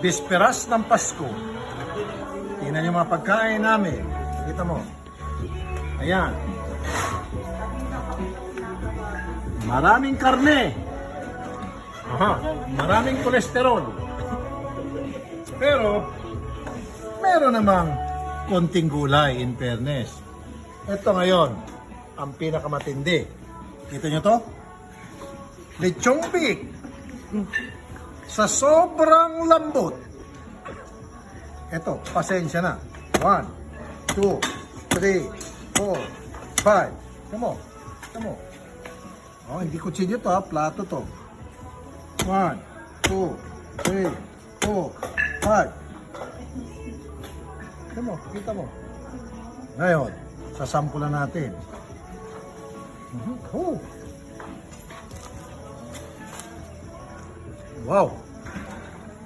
bisperas ng Pasko. Tingnan yung mga pagkain namin. Kita mo. Ayan. Maraming karne. Aha, maraming kolesterol. Pero, meron namang konting gulay in fairness. Ito ngayon, ang pinakamatindi. Kita nyo to? Lechong pig. Sa sobrang lambot. Ito, pasensya na. 1, 2, 3, 4, 5. Tama mo. Tama mo. Oh, hindi kutsilyo to ha. Plato to. 1, 2, 3, 4, 5. Kita mo, kita mo. Ngayon, sasampulan natin. Oh. Wow.